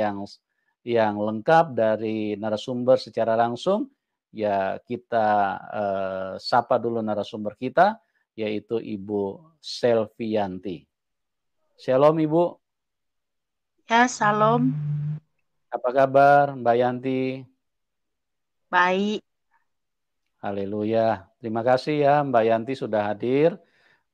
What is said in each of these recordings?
yang yang lengkap dari narasumber secara langsung, ya kita, sapa dulu narasumber kita, yaitu Ibu Selvianti. Shalom Ibu. Ya, salam. Apa kabar Mbak Yanti? Baik. Haleluya. Terima kasih ya Mbak Yanti sudah hadir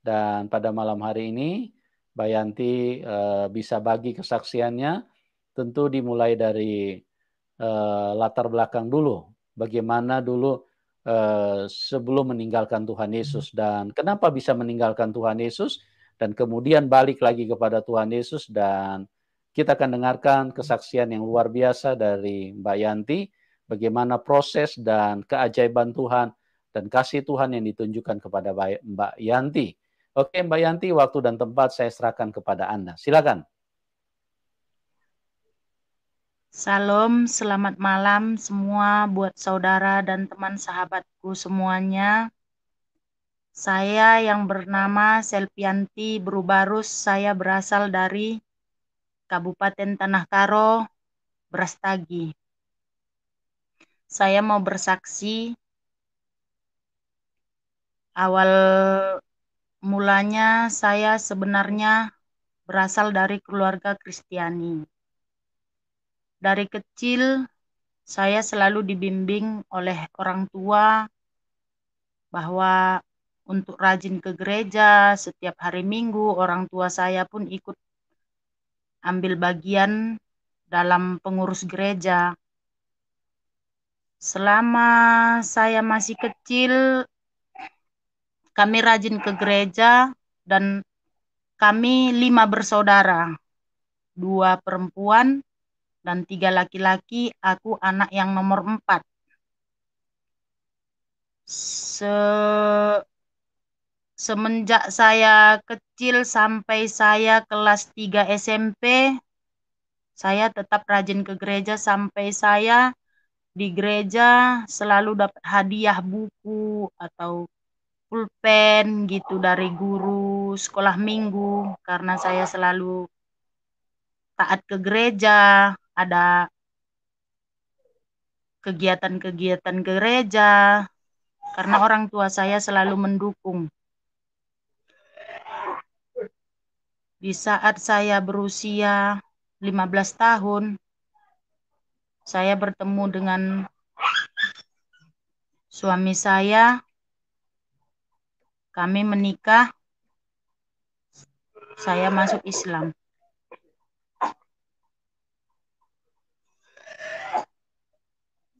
dan pada malam hari ini Mbak Yanti bisa bagi kesaksiannya tentu dimulai dari latar belakang dulu. Bagaimana dulu sebelum meninggalkan Tuhan Yesus dan kenapa bisa meninggalkan Tuhan Yesus dan kemudian balik lagi kepada Tuhan Yesus dan kita akan dengarkan kesaksian yang luar biasa dari Mbak Yanti bagaimana proses dan keajaiban Tuhan dan kasih Tuhan yang ditunjukkan kepada Mbak Yanti. Oke Mbak Yanti, waktu dan tempat saya serahkan kepada Anda. Silakan. Salam, selamat malam semua buat saudara dan teman sahabatku semuanya. Saya yang bernama Selvianti Brubarus, saya berasal dari Kabupaten Tanah Karo, Brastagi. Saya mau bersaksi, awal mulanya saya sebenarnya berasal dari keluarga Kristiani. Dari kecil saya selalu dibimbing oleh orang tua bahwa untuk rajin ke gereja setiap hari Minggu. Orang tua saya pun ikut ambil bagian dalam pengurus gereja. Selama saya masih kecil, kami rajin ke gereja dan kami 5 bersaudara, 2 perempuan dan 3 laki-laki. Aku anak yang nomor 4. Semenjak saya kecil sampai saya kelas 3 SMP, saya tetap rajin ke gereja sampai saya di gereja selalu dapat hadiah buku atau pulpen gitu dari guru sekolah minggu karena saya selalu taat ke gereja, ada kegiatan-kegiatan gereja karena orang tua saya selalu mendukung. Di saat saya berusia 15 tahun, saya bertemu dengan suami saya. Kami menikah, saya masuk Islam.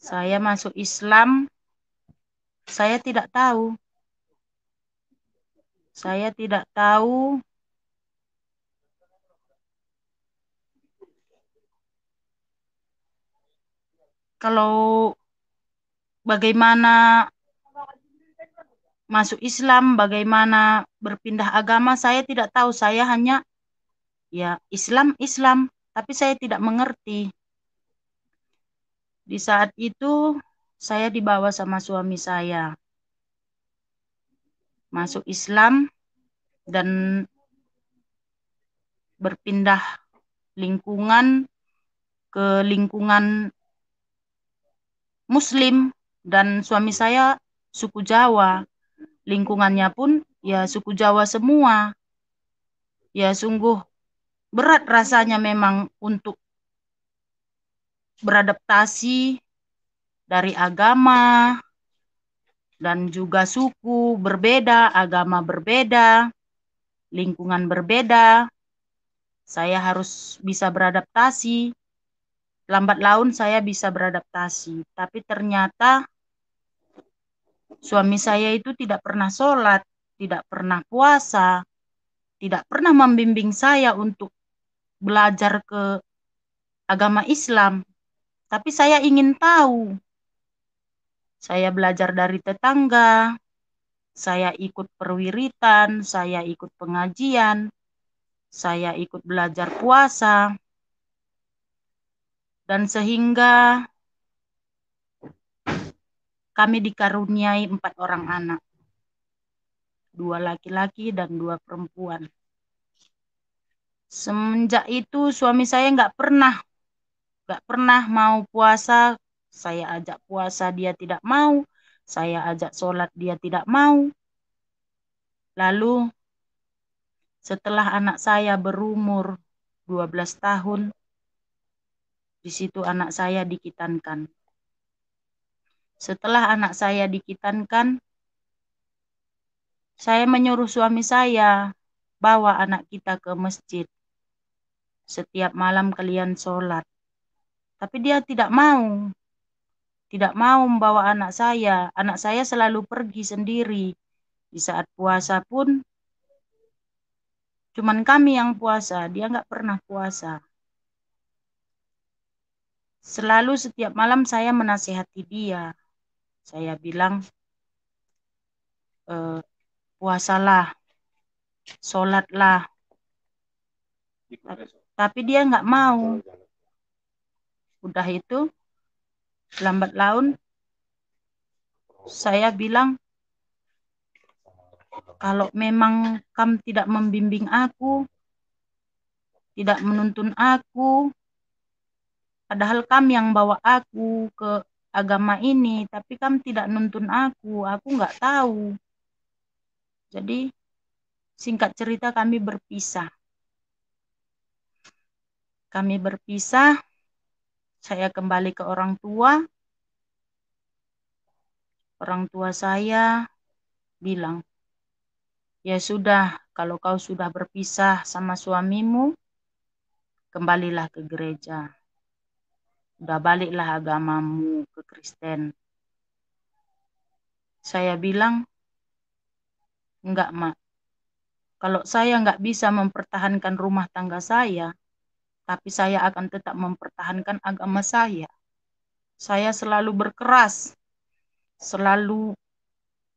Saya masuk Islam, saya tidak tahu. Saya tidak tahu kalau bagaimana masuk Islam, bagaimana berpindah agama, saya tidak tahu. Saya hanya ya Islam, tapi saya tidak mengerti. Di saat itu saya dibawa sama suami saya masuk Islam dan berpindah lingkungan ke lingkungan Muslim, dan suami saya suku Jawa. Lingkungannya pun ya suku Jawa semua. Ya sungguh berat rasanya memang untuk beradaptasi dari agama dan juga suku berbeda, agama berbeda, lingkungan berbeda. Saya harus bisa beradaptasi. Lambat laun saya bisa beradaptasi. Tapi ternyata suami saya itu tidak pernah sholat, tidak pernah puasa, tidak pernah membimbing saya untuk belajar ke agama Islam. Tapi saya ingin tahu. Saya belajar dari tetangga, saya ikut perwiritan, saya ikut pengajian, saya ikut belajar puasa, dan sehingga kami dikaruniai 4 orang anak, 2 laki-laki dan 2 perempuan. Semenjak itu suami saya nggak pernah Gak pernah mau puasa, saya ajak puasa dia tidak mau, saya ajak sholat dia tidak mau. Lalu setelah anak saya berumur 12 tahun, di situ anak saya dikitankan. Setelah anak saya dikitankan, saya menyuruh suami saya, bawa anak kita ke masjid. Setiap malam kalian sholat. Tapi dia tidak mau. Tidak mau membawa anak saya. Anak saya selalu pergi sendiri. Di saat puasa pun, cuman kami yang puasa. Dia nggak pernah puasa. Selalu setiap malam saya menasihati dia. Saya bilang, puasalah, sholatlah. Tapi dia nggak mau. Udah itu, lambat laun, saya bilang, kalau memang kamu tidak membimbing aku, tidak menuntun aku, padahal kamu yang bawa aku ke agama ini, tapi kamu tidak nuntun aku nggak tahu. Jadi singkat cerita kami berpisah. Saya kembali ke orang tua. Orang tua saya bilang, ya sudah, kalau kau sudah berpisah sama suamimu, kembalilah ke gereja. Udah baliklah agamamu ke Kristen. Saya bilang, enggak, Mak. Kalau saya enggak bisa mempertahankan rumah tangga saya, tapi saya akan tetap mempertahankan agama saya. Saya selalu berkeras, selalu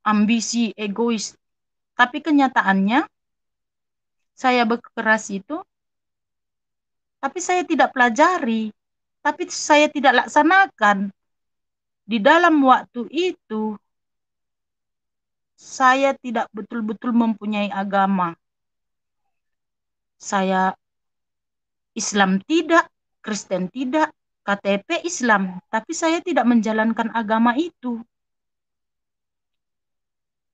ambisi, egois. Tapi kenyataannya, saya berkeras itu, tapi saya tidak pelajari, tapi saya tidak laksanakan. Di dalam waktu itu, saya tidak betul-betul mempunyai agama. Saya Islam tidak, Kristen tidak, KTP Islam, tapi saya tidak menjalankan agama itu.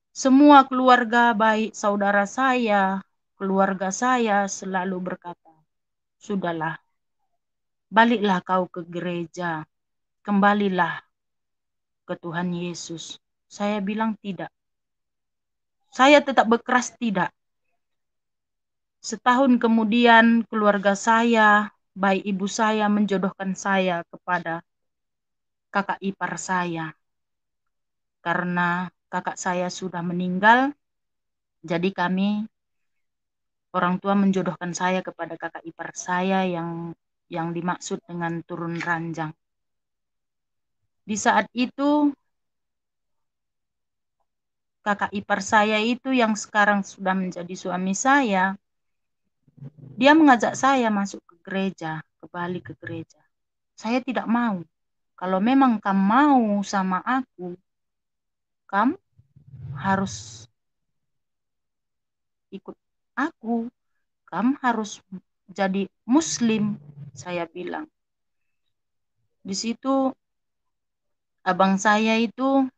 Semua keluarga, baik saudara saya, keluarga saya selalu berkata, sudahlah, baliklah kau ke gereja, kembalilah ke Tuhan Yesus. Saya bilang tidak. Saya tetap berkeras tidak. Setahun kemudian keluarga saya, baik ibu saya menjodohkan saya kepada kakak ipar saya. Karena kakak saya sudah meninggal, jadi kami orang tua menjodohkan saya kepada kakak ipar saya yang dimaksud dengan turun ranjang. Di saat itu kakak ipar saya itu yang sekarang sudah menjadi suami saya, dia mengajak saya masuk ke gereja, kembali ke gereja. Saya tidak mau. Kalau memang kamu mau sama aku, kamu harus ikut aku. Kamu harus jadi muslim, saya bilang. Di situ abang saya itu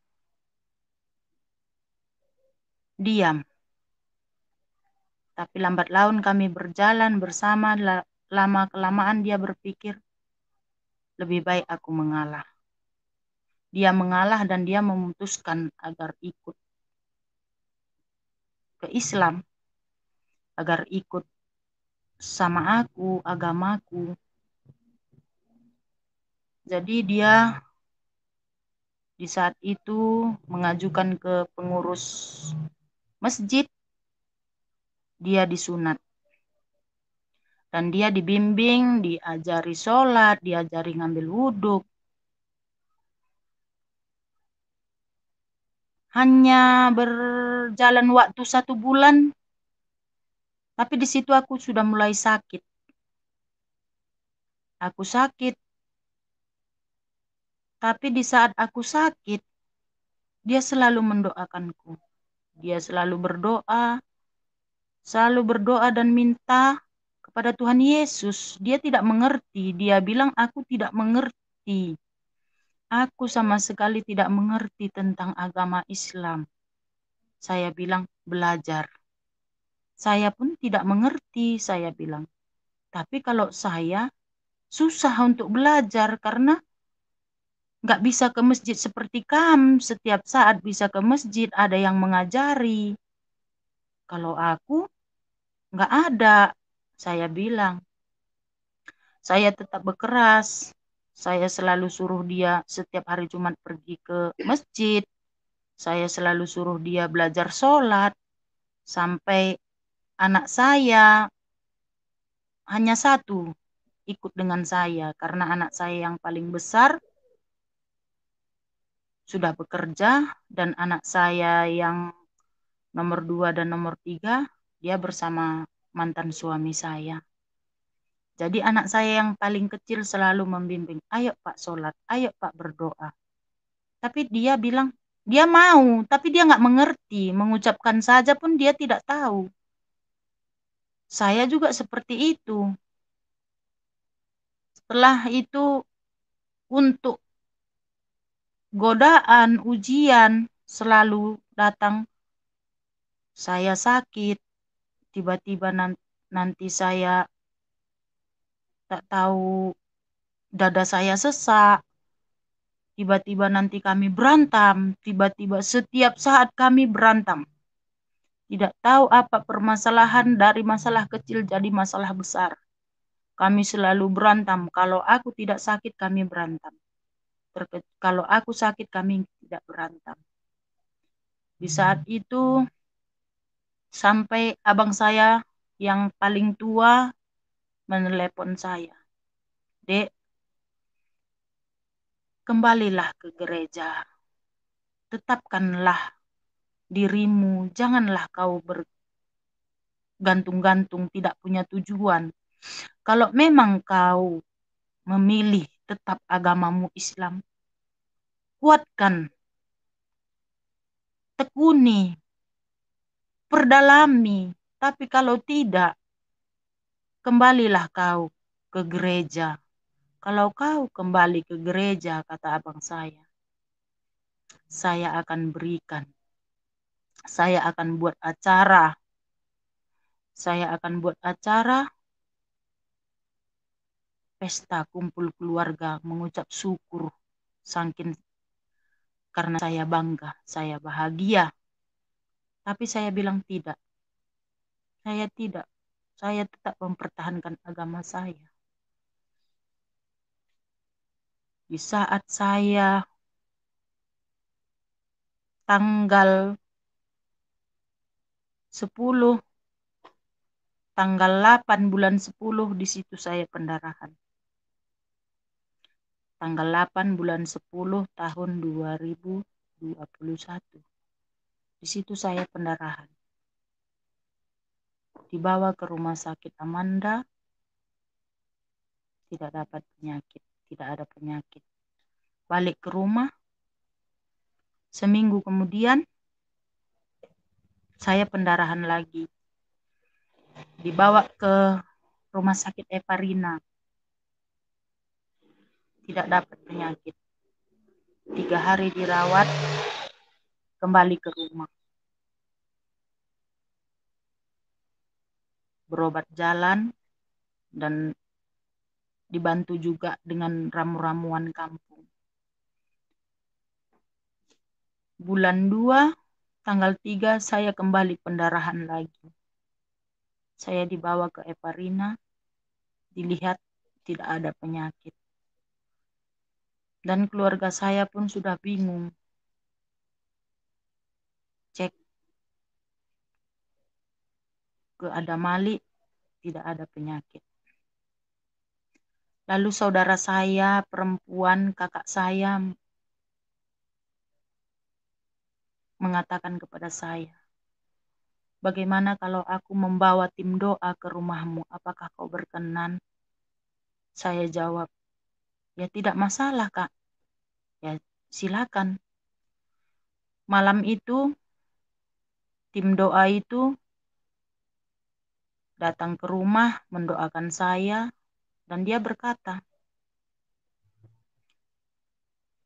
diam. Tapi lambat laun kami berjalan bersama, lama-kelamaan dia berpikir, lebih baik aku mengalah. Dia mengalah dan dia memutuskan agar ikut ke Islam, agar ikut sama aku, agamaku. Jadi dia di saat itu mengajukan ke pengurus masjid, dia disunat. Dan dia dibimbing, diajari sholat, diajari ngambil wudhu. Hanya berjalan waktu 1 bulan, tapi di situ aku sudah mulai sakit. Aku sakit. Tapi di saat aku sakit, dia selalu mendoakanku. Dia selalu berdoa dan minta kepada Tuhan Yesus. Dia tidak mengerti. Dia bilang, aku tidak mengerti. Aku sama sekali tidak mengerti tentang agama Islam. Saya bilang, belajar. Saya pun tidak mengerti, saya bilang. Tapi kalau saya susah untuk belajar karena nggak bisa ke masjid seperti kamu. Setiap saat bisa ke masjid, ada yang mengajari. Kalau aku nggak ada, saya bilang. Saya tetap berkeras. Saya selalu suruh dia setiap hari Jumat pergi ke masjid. Saya selalu suruh dia belajar sholat. Sampai anak saya hanya satu ikut dengan saya. Karena anak saya yang paling besar sudah bekerja. Dan anak saya yang nomor 2 dan nomor 3, dia bersama mantan suami saya. Jadi anak saya yang paling kecil selalu membimbing, ayo Pak sholat, ayo Pak berdoa. Tapi dia bilang, dia mau, tapi dia nggak mengerti. Mengucapkan saja pun dia tidak tahu. Saya juga seperti itu. Setelah itu, untuk godaan, ujian, selalu datang. Saya sakit, tiba-tiba nanti saya tak tahu, dada saya sesak. Tiba-tiba nanti kami berantem. Tiba-tiba setiap saat kami berantem. Tidak tahu apa permasalahan, dari masalah kecil jadi masalah besar. Kami selalu berantem. Kalau aku tidak sakit, kami berantem. Kalau aku sakit, kami tidak berantem. Di saat itu, sampai abang saya yang paling tua menelepon saya. Dek, kembalilah ke gereja. Tetapkanlah dirimu. Janganlah kau bergantung-gantung, tidak punya tujuan. Kalau memang kau memilih tetap agamamu Islam, kuatkan, tekuni, perdalami. Tapi kalau tidak, kembalilah kau ke gereja. Kalau kau kembali ke gereja, kata abang saya akan berikan. Saya akan buat acara. Saya akan buat acara pesta kumpul keluarga, mengucap syukur saking karena saya bangga, saya bahagia. Tapi saya bilang tidak. Saya tidak. Saya tetap mempertahankan agama saya. Di saat saya tanggal 10, tanggal 8 bulan 10, di situ saya pendarahan. Tanggal 8 bulan 10 tahun 2021. Di situ saya pendarahan. Dibawa ke rumah sakit Amanda, tidak dapat penyakit, tidak ada penyakit. Balik ke rumah, seminggu kemudian saya pendarahan lagi. Dibawa ke rumah sakit Eparina, tidak dapat penyakit. 3 hari dirawat, kembali ke rumah. Berobat jalan dan dibantu juga dengan ramu-ramuan kampung. Bulan 2, tanggal 3 saya kembali pendarahan lagi. Saya dibawa ke Eparina, dilihat tidak ada penyakit. Dan keluarga saya pun sudah bingung. Cek ke Adamali, tidak ada penyakit. Lalu saudara saya, perempuan, kakak saya mengatakan kepada saya, bagaimana kalau aku membawa tim doa ke rumahmu? Apakah kau berkenan? Saya jawab, ya tidak masalah Kak. Ya silakan. Malam itu, tim doa itu datang ke rumah mendoakan saya, dan dia berkata,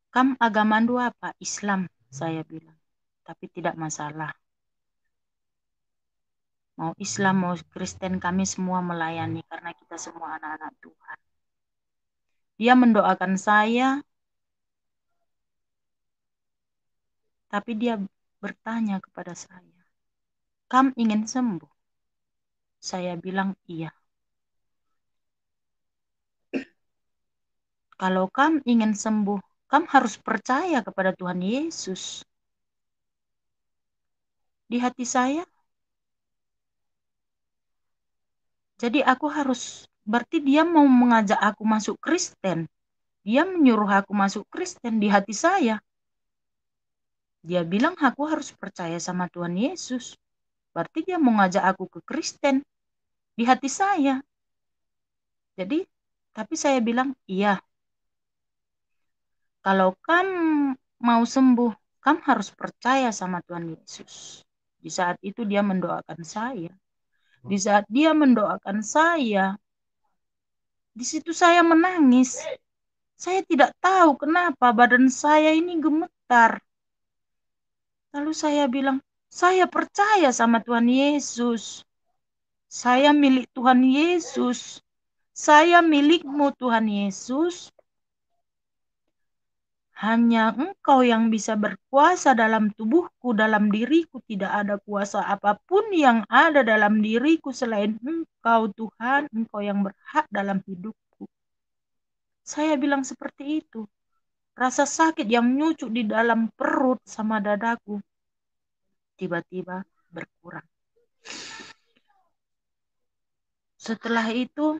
"Kam agama lu apa?" "Islam," saya bilang. "Tapi tidak masalah. Mau Islam, mau Kristen, kami semua melayani karena kita semua anak-anak Tuhan." Dia mendoakan saya, tapi dia bertanya kepada saya, "Kam ingin sembuh?" Saya bilang, "Iya." "Kalau kam ingin sembuh, kam harus percaya kepada Tuhan Yesus." Di hati saya, jadi aku harus, berarti dia mau mengajak aku masuk Kristen. Dia menyuruh aku masuk Kristen di hati saya. Dia bilang aku harus percaya sama Tuhan Yesus. Berarti dia mau ngajak aku ke Kristen di hati saya. Jadi, tapi saya bilang, "Iya, kalau kamu mau sembuh, kamu harus percaya sama Tuhan Yesus." Di saat itu dia mendoakan saya. Di saat dia mendoakan saya, di situ saya menangis. Saya tidak tahu kenapa badan saya ini gemetar. Lalu saya bilang, "Saya percaya sama Tuhan Yesus. Saya milik Tuhan Yesus. Saya milikmu Tuhan Yesus. Hanya Engkau yang bisa berkuasa dalam tubuhku, dalam diriku. Tidak ada kuasa apapun yang ada dalam diriku selain Engkau Tuhan. Engkau yang berhak dalam hidupku." Saya bilang seperti itu. Rasa sakit yang nyucuk di dalam perut sama dadaku tiba-tiba berkurang. Setelah itu,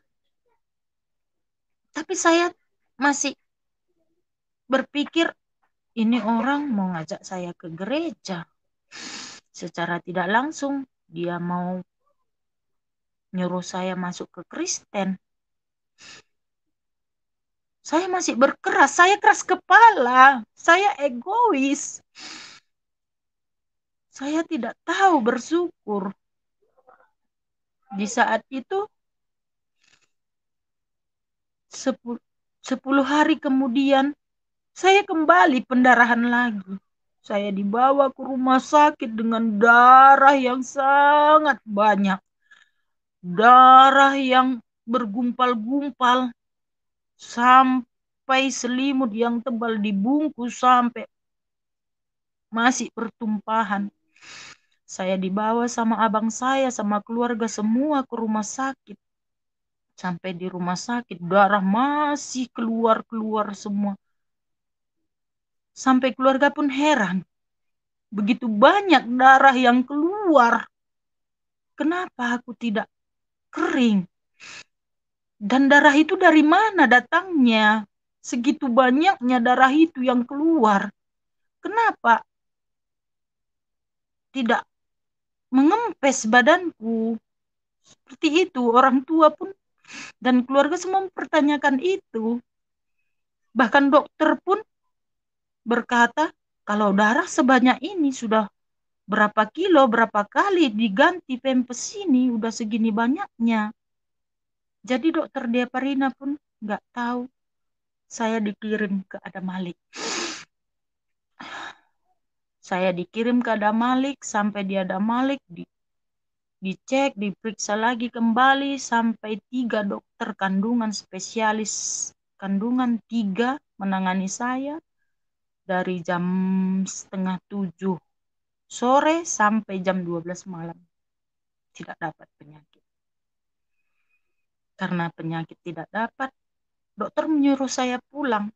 tapi saya masih berpikir, ini orang mau ngajak saya ke gereja. Secara tidak langsung, dia mau nyuruh saya masuk ke Kristen. Saya masih berkeras, saya keras kepala, saya egois. Saya tidak tahu bersyukur. Di saat itu, 10 hari kemudian, saya kembali pendarahan lagi. Saya dibawa ke rumah sakit dengan darah yang sangat banyak. Darah yang bergumpal-gumpal sampai selimut yang tebal dibungkus sampai masih pertumpahan. Saya dibawa sama abang saya, sama keluarga semua ke rumah sakit. Sampai di rumah sakit, darah masih keluar-keluar semua. Sampai keluarga pun heran. Begitu banyak darah yang keluar. Kenapa aku tidak kering? Dan darah itu dari mana datangnya? Segitu banyaknya darah itu yang keluar. Kenapa tidak mengempes badanku? Seperti itu, orang tua pun dan keluarga semua mempertanyakan itu. Bahkan dokter pun berkata, kalau darah sebanyak ini sudah berapa kilo, berapa kali diganti pempes ini, udah segini banyaknya. Jadi dokter Deparina pun nggak tahu. Saya dikirim ke Adam Malik. Saya dikirim ke Adam Malik, sampai di Adam Malik dicek, diperiksa lagi kembali, sampai 3 dokter kandungan spesialis kandungan 3 menangani saya dari jam 6:30 sore sampai jam 12 malam. Tidak dapat penyakit. Karena penyakit tidak dapat, dokter menyuruh saya pulang.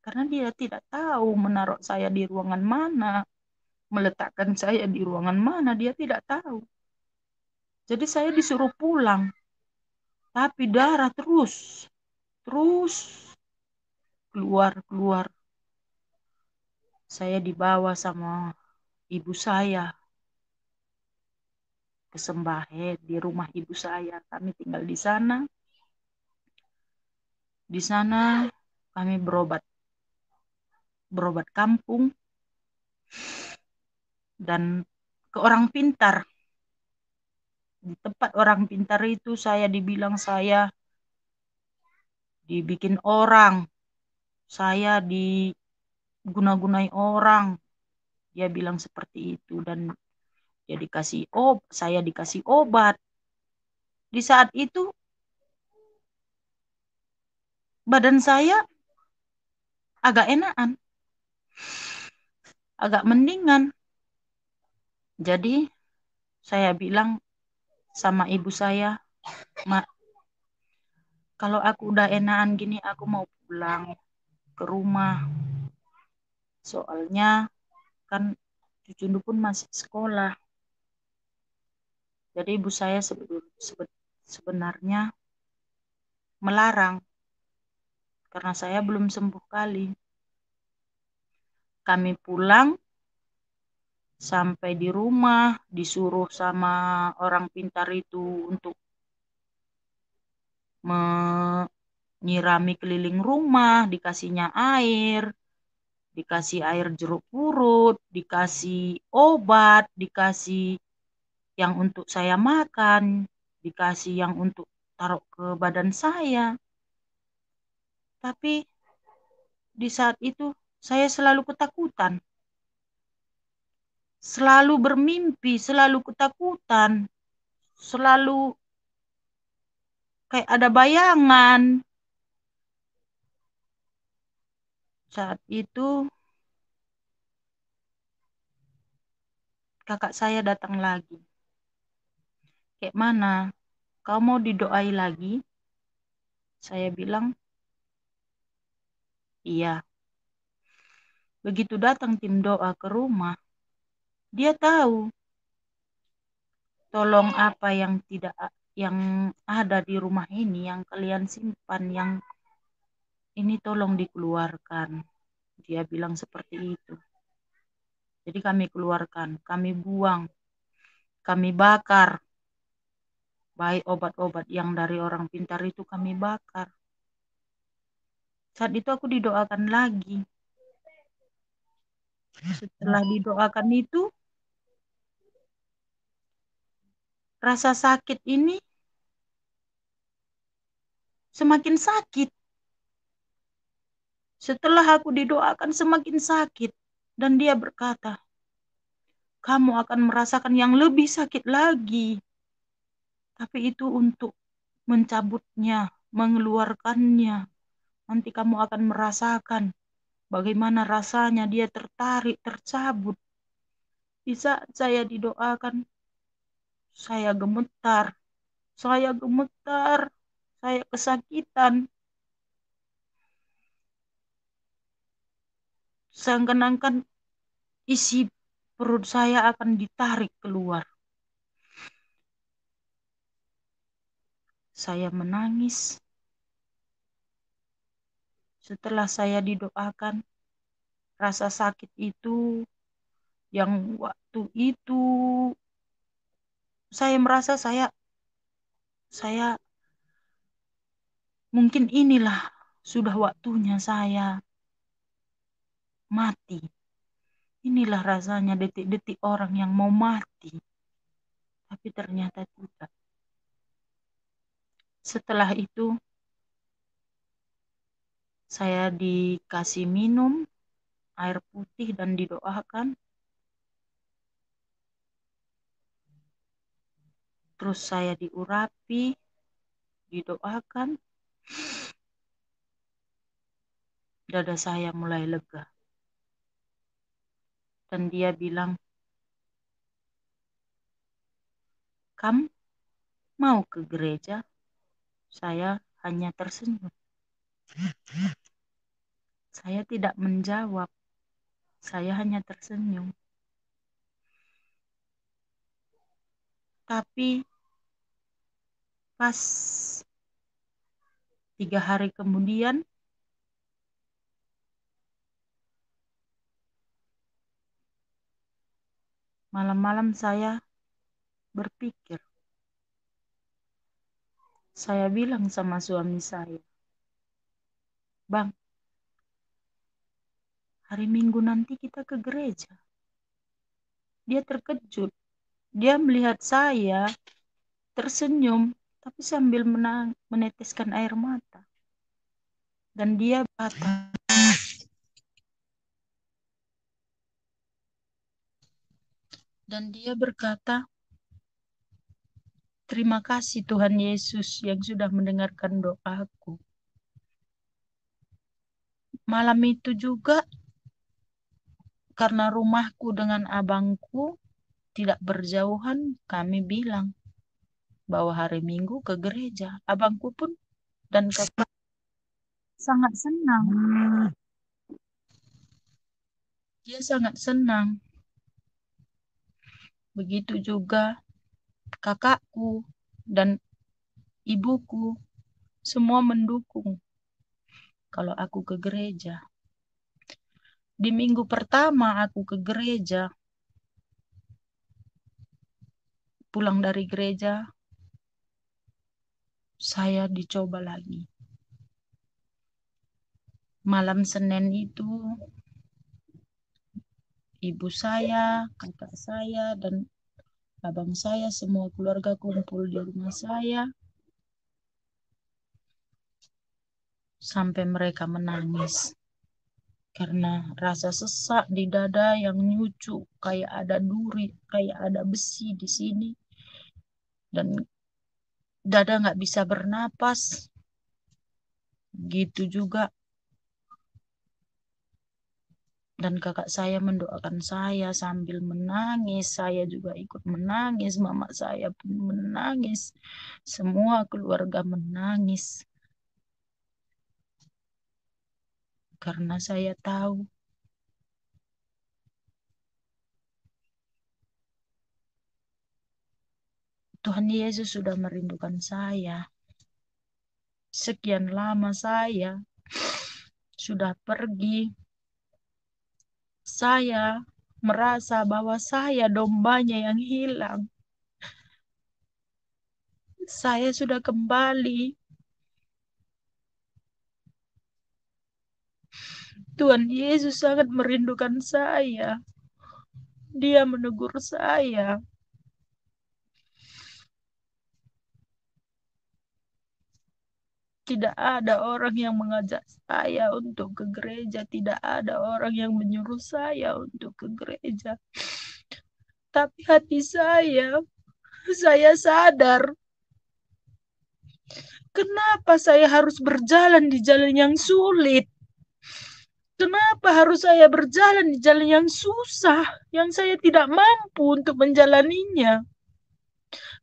Karena dia tidak tahu menaruh saya di ruangan mana, meletakkan saya di ruangan mana, dia tidak tahu. Jadi saya disuruh pulang. Tapi darah terus keluar. Saya dibawa sama ibu saya ke Sembahe, di rumah ibu saya. Kami tinggal di sana. Di sana kami berobat kampung dan ke orang pintar. Di tempat orang pintar itu saya dibilang saya dibikin orang, saya diguna-gunai orang. Dia bilang seperti itu dan saya dikasih obat. Di saat itu badan saya agak enakan, agak mendingan. Jadi saya bilang sama ibu saya, "Mak, kalau aku udah enakan gini aku mau pulang ke rumah. Soalnya kan cucu pun masih sekolah." Jadi ibu saya sebenarnya melarang karena saya belum sembuh kali. Kami pulang sampai di rumah disuruh sama orang pintar itu untuk menyirami keliling rumah, dikasihnya air, dikasih air jeruk purut, dikasih obat, dikasih yang untuk saya makan, dikasih yang untuk taruh ke badan saya. Tapi di saat itu saya selalu ketakutan. Selalu bermimpi, selalu ketakutan, selalu kayak ada bayangan. Saat itu kakak saya datang lagi. Kayak mana? Kau mau didoai lagi? Saya bilang, iya. Begitu datang tim doa ke rumah, dia tahu tolong apa yang ada di rumah ini yang kalian simpan, yang ini tolong dikeluarkan. Dia bilang seperti itu. Jadi kami keluarkan, kami buang, kami bakar. Baik obat-obat yang dari orang pintar itu kami bakar. Saat itu aku didoakan lagi. Setelah didoakan itu, rasa sakit ini semakin sakit. Setelah aku didoakan semakin sakit. Dan dia berkata, kamu akan merasakan yang lebih sakit lagi. Tapi itu untuk mencabutnya, mengeluarkannya. Nanti kamu akan merasakan bagaimana rasanya dia tertarik, tercabut. Di saat saya didoakan, saya gemetar, saya gemetar, saya kesakitan. Seakan-akan isi perut saya akan ditarik keluar. Saya menangis. Setelah saya didoakan, rasa sakit itu yang waktu itu saya merasa saya mungkin inilah sudah waktunya saya mati. Inilah rasanya detik-detik orang yang mau mati. Tapi ternyata tidak. Setelah itu saya dikasih minum air putih dan didoakan. Terus saya diurapi, didoakan. Dada saya mulai lega. Dan dia bilang, kamu mau ke gereja? Saya hanya tersenyum. Saya tidak menjawab. Saya hanya tersenyum. Tapi pas 3 hari kemudian, malam-malam saya berpikir. Saya bilang sama suami saya, Bang, hari Minggu nanti kita ke gereja. Dia terkejut. Dia melihat saya tersenyum, tapi sambil meneteskan air mata. Dan dia berkata, terima kasih Tuhan Yesus yang sudah mendengarkan doaku. Malam itu juga, karena rumahku dengan abangku tidak berjauhan, kami bilang bahwa hari Minggu ke gereja. Abangku pun dan kakak sangat senang. Dia sangat senang. Begitu juga kakakku dan ibuku, semua mendukung kalau aku ke gereja. Di minggu pertama aku ke gereja, pulang dari gereja, saya dicoba lagi. Malam Senin itu, ibu saya, kakak saya, dan abang saya, semua keluarga kumpul di rumah saya, sampai mereka menangis. Karena rasa sesak di dada yang nyucuk, kayak ada duri, kayak ada besi di sini. Dan dada nggak bisa bernapas. Gitu juga. Dan kakak saya mendoakan saya sambil menangis. Saya juga ikut menangis. Mama saya pun menangis. Semua keluarga menangis. Karena saya tahu Tuhan Yesus sudah merindukan saya. Sekian lama saya sudah pergi. Saya merasa bahwa saya dombanya yang hilang. Saya sudah kembali. Tuhan Yesus sangat merindukan saya. Dia menegur saya. Tidak ada orang yang mengajak saya untuk ke gereja. Tidak ada orang yang menyuruh saya untuk ke gereja. Tapi hati saya sadar. Kenapa saya harus berjalan di jalan yang sulit? Kenapa harus saya berjalan di jalan yang susah, yang saya tidak mampu untuk menjalaninya?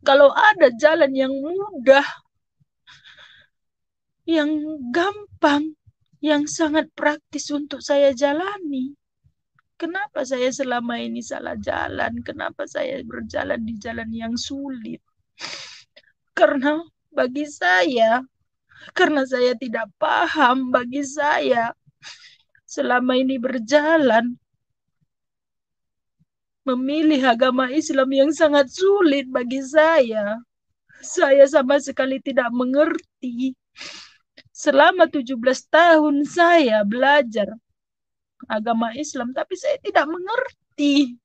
Kalau ada jalan yang mudah, yang gampang, yang sangat praktis untuk saya jalani, kenapa saya selama ini salah jalan? Kenapa saya berjalan di jalan yang sulit? Karena bagi saya, karena saya tidak paham, bagi saya selama ini berjalan memilih agama Islam yang sangat sulit bagi saya. Saya sama sekali tidak mengerti. Selama 17 tahun saya belajar agama Islam, tapi saya tidak mengerti.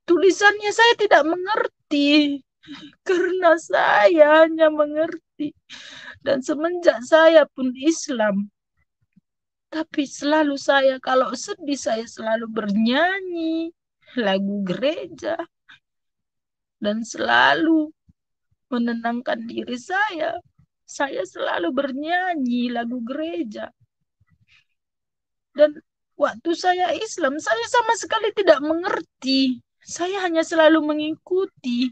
Tulisannya saya tidak mengerti. Karena saya hanya mengerti. Dan semenjak saya pun Islam, tapi selalu saya kalau sedih saya selalu bernyanyi lagu gereja dan selalu menenangkan diri saya. Saya selalu bernyanyi lagu gereja. Dan waktu saya Islam, saya sama sekali tidak mengerti. Saya hanya selalu mengikuti.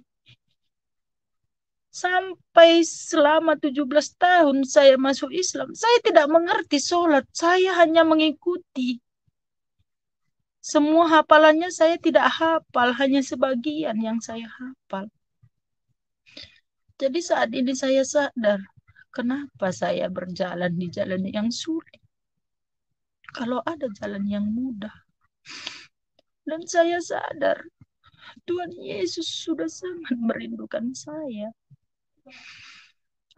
Sampai selama 17 tahun saya masuk Islam, saya tidak mengerti sholat. Saya hanya mengikuti. Semua hafalannya saya tidak hafal, hanya sebagian yang saya hafal. Jadi saat ini saya sadar, kenapa saya berjalan di jalan yang sulit. Kalau ada jalan yang mudah. Dan saya sadar, Tuhan Yesus sudah sangat merindukan saya.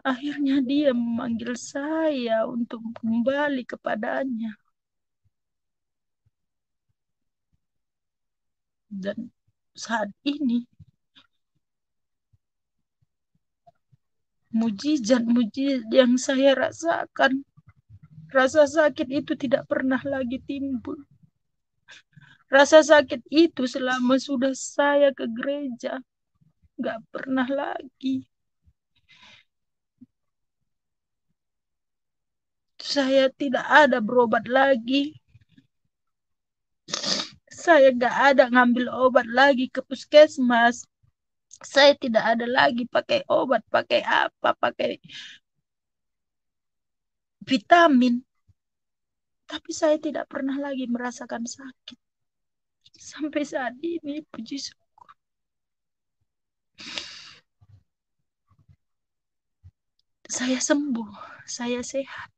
Akhirnya dia memanggil saya untuk kembali kepadanya. Dan saat ini mujizat-mujizat yang saya rasakan. Rasa sakit itu tidak pernah lagi timbul. Rasa sakit itu selama sudah saya ke gereja, nggak pernah lagi. Saya tidak ada berobat lagi. Saya nggak ada ngambil obat lagi ke puskesmas. Saya tidak ada lagi pakai obat, pakai apa, pakai vitamin. Tapi saya tidak pernah lagi merasakan sakit. Sampai saat ini, puji syukur. Saya sembuh, saya sehat.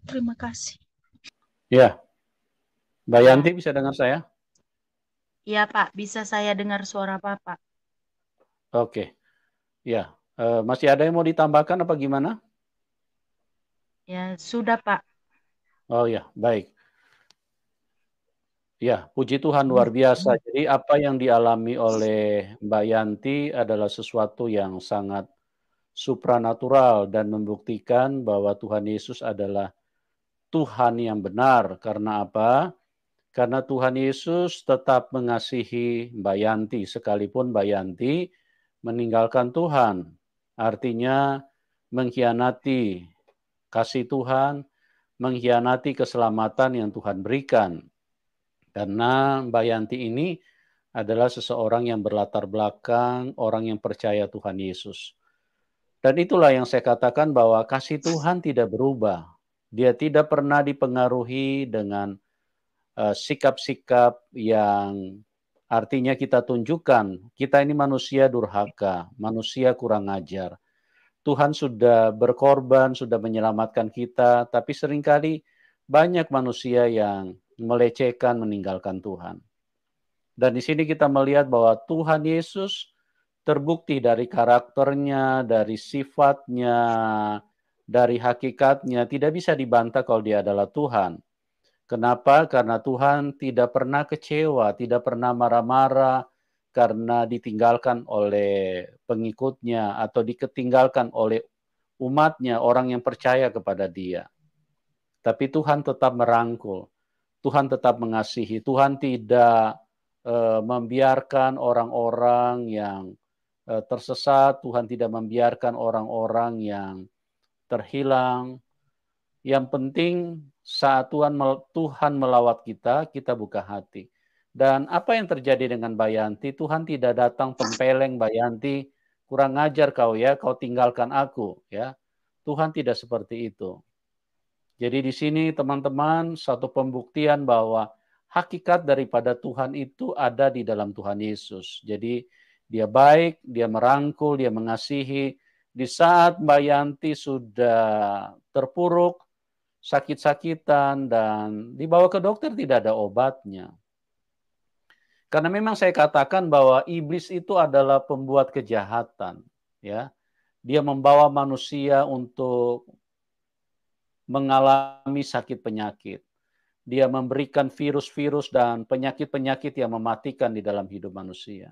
Terima kasih. Ya, Mbak Ya. Yanti bisa dengar saya? Iya Pak, bisa saya dengar suara Bapak? Oke, ya. Masih ada yang mau ditambahkan apa gimana? Ya, sudah Pak. Oh ya, baik. Ya, puji Tuhan luar biasa. Jadi apa yang dialami oleh Mbak Yanti adalah sesuatu yang sangat supranatural dan membuktikan bahwa Tuhan Yesus adalah Tuhan yang benar. Karena apa? Karena Tuhan Yesus tetap mengasihi Mbak Yanti sekalipun Mbak Yanti meninggalkan Tuhan. Artinya mengkhianati kasih Tuhan, mengkhianati keselamatan yang Tuhan berikan. Karena Mbak Yanti ini adalah seseorang yang berlatar belakang orang yang percaya Tuhan Yesus. Dan itulah yang saya katakan bahwa kasih Tuhan tidak berubah. Dia tidak pernah dipengaruhi dengan sikap-sikap yang artinya kita tunjukkan. Kita ini manusia durhaka, manusia kurang ajar. Tuhan sudah berkorban, sudah menyelamatkan kita, tapi seringkali banyak manusia yang melecehkan, meninggalkan Tuhan. Dan di sini kita melihat bahwa Tuhan Yesus terbukti dari karakternya, dari sifatnya, dari hakikatnya, tidak bisa dibantah kalau dia adalah Tuhan. Kenapa? Karena Tuhan tidak pernah kecewa, tidak pernah marah-marah karena ditinggalkan oleh pengikutnya atau ditinggalkan oleh umatnya, orang yang percaya kepada dia. Tapi Tuhan tetap merangkul, Tuhan tetap mengasihi, Tuhan tidak membiarkan orang-orang yang tersesat, Tuhan tidak membiarkan orang-orang yang terhilang. Yang penting saat Tuhan melawat kita, kita buka hati. Dan apa yang terjadi dengan Mbak Yanti, Tuhan tidak datang tempeleng Mbak Yanti, kurang ajar kau ya, kau tinggalkan aku ya. Tuhan tidak seperti itu. Jadi di sini teman-teman satu pembuktian bahwa hakikat daripada Tuhan itu ada di dalam Tuhan Yesus. Jadi dia baik, dia merangkul, dia mengasihi. Di saat Mbak Yanti sudah terpuruk, sakit-sakitan, dan dibawa ke dokter tidak ada obatnya. Karena memang saya katakan bahwa iblis itu adalah pembuat kejahatan. Ya, dia membawa manusia untuk mengalami sakit penyakit. Dia memberikan virus-virus dan penyakit-penyakit yang mematikan di dalam hidup manusia.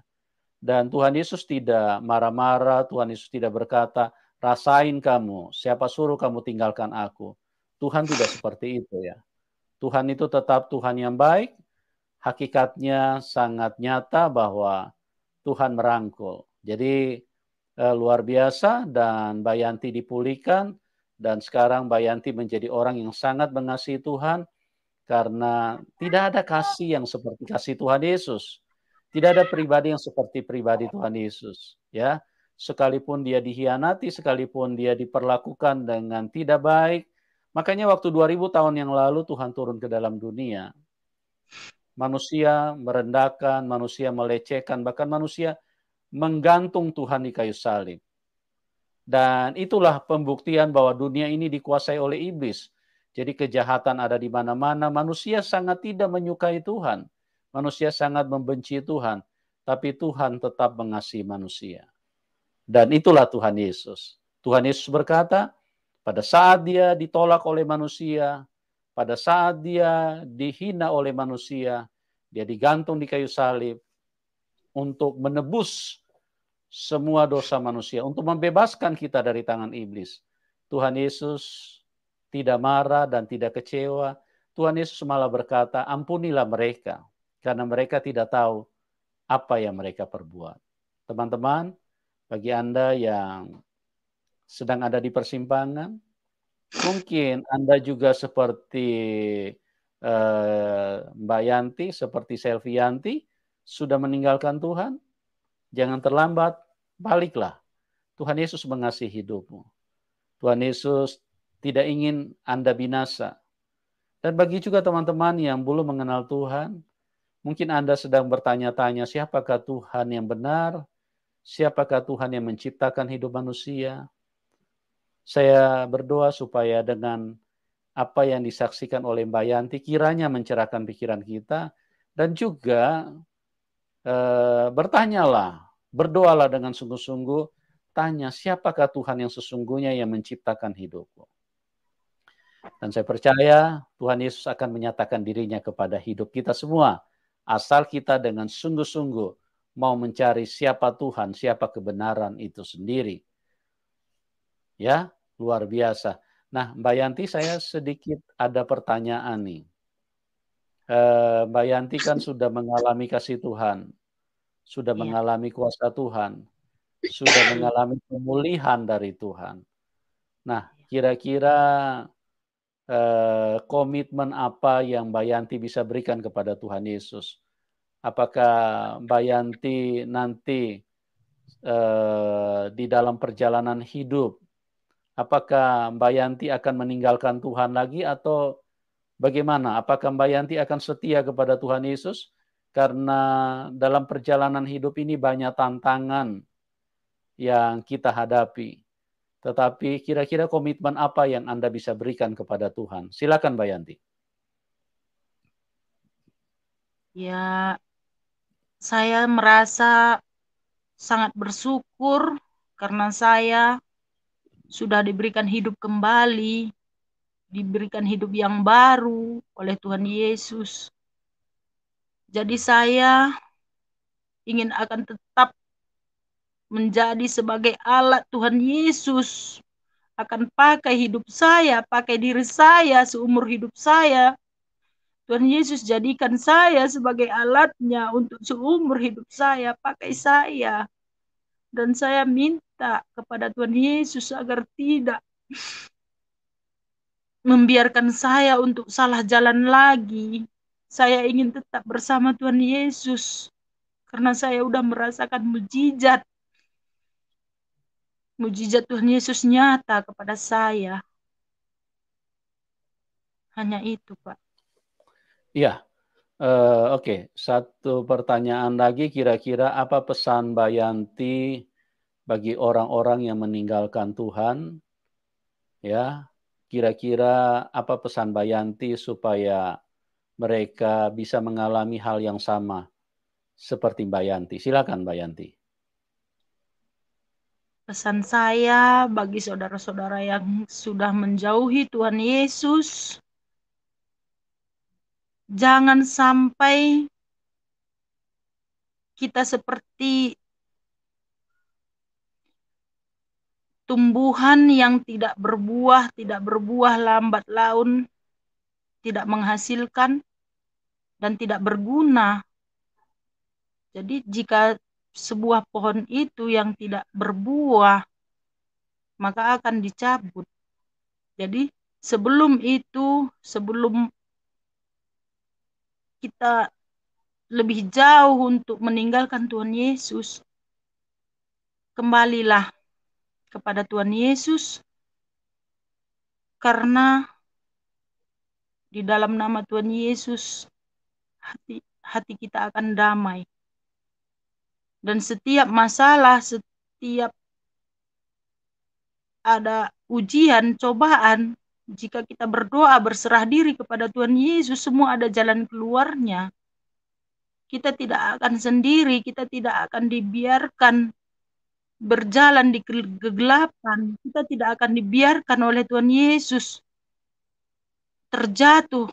Dan Tuhan Yesus tidak marah-marah, Tuhan Yesus tidak berkata, rasain kamu, siapa suruh kamu tinggalkan aku. Tuhan tidak seperti itu ya. Tuhan itu tetap Tuhan yang baik, hakikatnya sangat nyata bahwa Tuhan merangkul. Jadi luar biasa dan Mbak Yanti dipulihkan dan sekarang Mbak Yanti menjadi orang yang sangat mengasihi Tuhan karena tidak ada kasih yang seperti kasih Tuhan Yesus. Tidak ada pribadi yang seperti pribadi Tuhan Yesus, ya. Sekalipun dia dikhianati, sekalipun dia diperlakukan dengan tidak baik. Makanya waktu 2000 tahun yang lalu Tuhan turun ke dalam dunia. Manusia merendahkan, manusia melecehkan, bahkan manusia menggantung Tuhan di kayu salib. Dan itulah pembuktian bahwa dunia ini dikuasai oleh iblis. Jadi kejahatan ada di mana-mana. Manusia sangat tidak menyukai Tuhan. Manusia sangat membenci Tuhan. Tapi Tuhan tetap mengasihi manusia. Dan itulah Tuhan Yesus. Tuhan Yesus berkata, pada saat dia ditolak oleh manusia, pada saat dia dihina oleh manusia, Dia digantung di kayu salib untuk menebus semua dosa manusia, untuk membebaskan kita dari tangan iblis. Tuhan Yesus tidak marah dan tidak kecewa. Tuhan Yesus malah berkata, ampunilah mereka, karena mereka tidak tahu apa yang mereka perbuat. Teman-teman, bagi Anda yang sedang ada di persimpangan, mungkin Anda juga seperti Mbak Yanti, seperti Selvianti, sudah meninggalkan Tuhan. Jangan terlambat, baliklah. Tuhan Yesus mengasihi hidupmu. Tuhan Yesus tidak ingin Anda binasa. Dan bagi juga teman-teman yang belum mengenal Tuhan, mungkin Anda sedang bertanya-tanya, siapakah Tuhan yang benar? Siapakah Tuhan yang menciptakan hidup manusia? Saya berdoa supaya dengan apa yang disaksikan oleh Mbak Yanti kiranya mencerahkan pikiran kita, dan juga bertanyalah, berdoalah dengan sungguh-sungguh, tanya siapakah Tuhan yang sesungguhnya yang menciptakan hidupku. Dan saya percaya Tuhan Yesus akan menyatakan dirinya kepada hidup kita semua, asal kita dengan sungguh-sungguh mau mencari siapa Tuhan, siapa kebenaran itu sendiri. Ya, luar biasa. Nah, Mbak Yanti, saya sedikit ada pertanyaan nih. Mbak Yanti kan sudah mengalami kasih Tuhan, sudah Iya. mengalami kuasa Tuhan, sudah mengalami pemulihan dari Tuhan. Nah, kira-kira komitmen apa yang Mbak Yanti bisa berikan kepada Tuhan Yesus? Apakah Mbak Yanti nanti di dalam perjalanan hidup, apakah Mbak Yanti akan meninggalkan Tuhan lagi atau bagaimana? Apakah Mbak Yanti akan setia kepada Tuhan Yesus? Karena dalam perjalanan hidup ini banyak tantangan yang kita hadapi. Tetapi kira-kira komitmen apa yang Anda bisa berikan kepada Tuhan? Silakan Mbak Yanti. Ya, saya merasa sangat bersyukur karena saya sudah diberikan hidup kembali, diberikan hidup yang baru oleh Tuhan Yesus. Jadi saya ingin akan tetap menjadi sebagai alat Tuhan Yesus, akan pakai hidup saya, pakai diri saya seumur hidup saya. Tuhan Yesus jadikan saya sebagai alatnya untuk seumur hidup saya, pakai saya. Dan saya minta kepada Tuhan Yesus agar tidak membiarkan saya untuk salah jalan lagi. Saya ingin tetap bersama Tuhan Yesus karena saya sudah merasakan mujizat. Mujizat Tuhan Yesus nyata kepada saya. Hanya itu, Pak. Iya, oke. Satu pertanyaan lagi, kira-kira apa pesan Mbak Yanti bagi orang-orang yang meninggalkan Tuhan? Ya, kira-kira apa pesan Mbak Yanti supaya mereka bisa mengalami hal yang sama seperti Mbak Yanti? Silakan Mbak Yanti. Pesan saya bagi saudara-saudara yang sudah menjauhi Tuhan Yesus, jangan sampai kita seperti tumbuhan yang tidak berbuah lambat laun, tidak menghasilkan, dan tidak berguna. Jadi jika sebuah pohon itu yang tidak berbuah, maka akan dicabut. Jadi sebelum itu, sebelum kita lebih jauh untuk meninggalkan Tuhan Yesus, kembalilah kepada Tuhan Yesus, karena di dalam nama Tuhan Yesus hati kita akan damai. Dan setiap masalah, setiap ada ujian, cobaan, jika kita berdoa berserah diri kepada Tuhan Yesus, semua ada jalan keluarnya. Kita tidak akan sendiri, kita tidak akan dibiarkan berjalan di kegelapan. Kita tidak akan dibiarkan oleh Tuhan Yesus terjatuh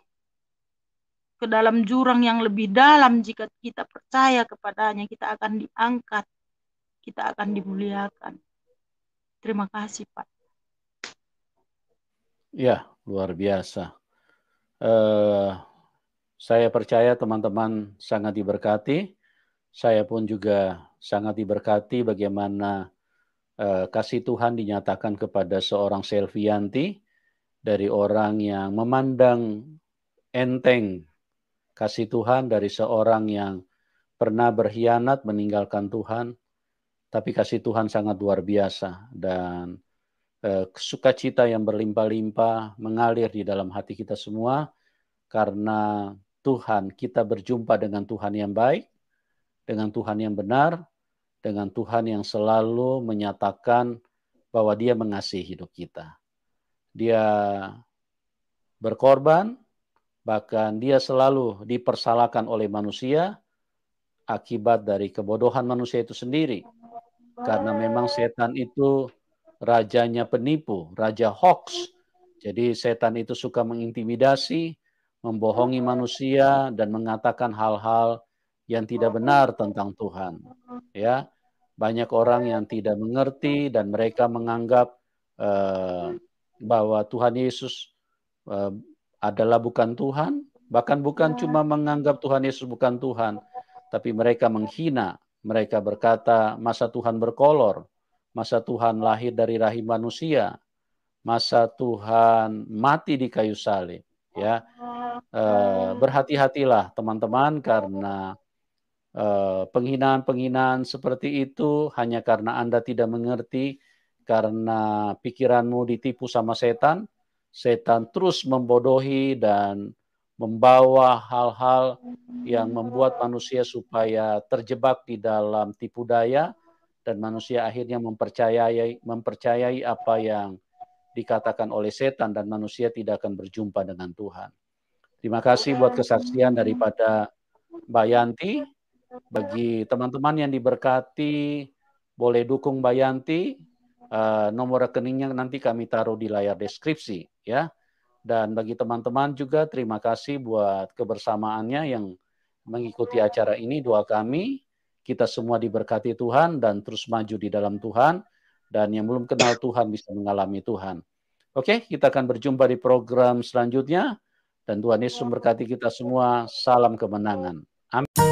ke dalam jurang yang lebih dalam. Jika kita percaya kepadanya, kita akan diangkat, kita akan dimuliakan. Terima kasih, Pak. Ya, luar biasa. Saya percaya teman-teman sangat diberkati. Saya pun juga sangat diberkati bagaimana kasih Tuhan dinyatakan kepada seorang Selvianti, dari orang yang memandang enteng kasih Tuhan, dari seorang yang pernah berkhianat meninggalkan Tuhan, tapi kasih Tuhan sangat luar biasa, dan sukacita yang berlimpah-limpah mengalir di dalam hati kita semua, karena Tuhan, kita berjumpa dengan Tuhan yang baik, dengan Tuhan yang benar, dengan Tuhan yang selalu menyatakan bahwa Dia mengasihi hidup kita. Dia berkorban, bahkan Dia selalu dipersalahkan oleh manusia akibat dari kebodohan manusia itu sendiri. Karena memang setan itu rajanya penipu, raja hoax. Jadi setan itu suka mengintimidasi, membohongi manusia, dan mengatakan hal-hal yang tidak benar tentang Tuhan. Ya, banyak orang yang tidak mengerti dan mereka menganggap bahwa Tuhan Yesus adalah bukan Tuhan, bahkan bukan cuma menganggap Tuhan Yesus bukan Tuhan, tapi mereka menghina. Mereka berkata, masa Tuhan berkolor, masa Tuhan lahir dari rahim manusia, masa Tuhan mati di kayu salib. Ya, berhati-hatilah teman-teman, karena penghinaan-penghinaan seperti itu hanya karena Anda tidak mengerti, karena pikiranmu ditipu sama setan. Setan terus membodohi dan membawa hal-hal yang membuat manusia supaya terjebak di dalam tipu daya, dan manusia akhirnya mempercayai apa yang dikatakan oleh setan, dan manusia tidak akan berjumpa dengan Tuhan. Terima kasih buat kesaksian daripada Mbak Yanti. Bagi teman-teman yang diberkati, boleh dukung Mbak Yanti. Nomor rekeningnya nanti kami taruh di layar deskripsi, ya. Dan bagi teman-teman juga terima kasih buat kebersamaannya yang mengikuti acara ini. Doa kami, kita semua diberkati Tuhan dan terus maju di dalam Tuhan. Dan yang belum kenal Tuhan bisa mengalami Tuhan. Oke, kita akan berjumpa di program selanjutnya. Dan Tuhan Yesus memberkati kita semua. Salam kemenangan. Amin.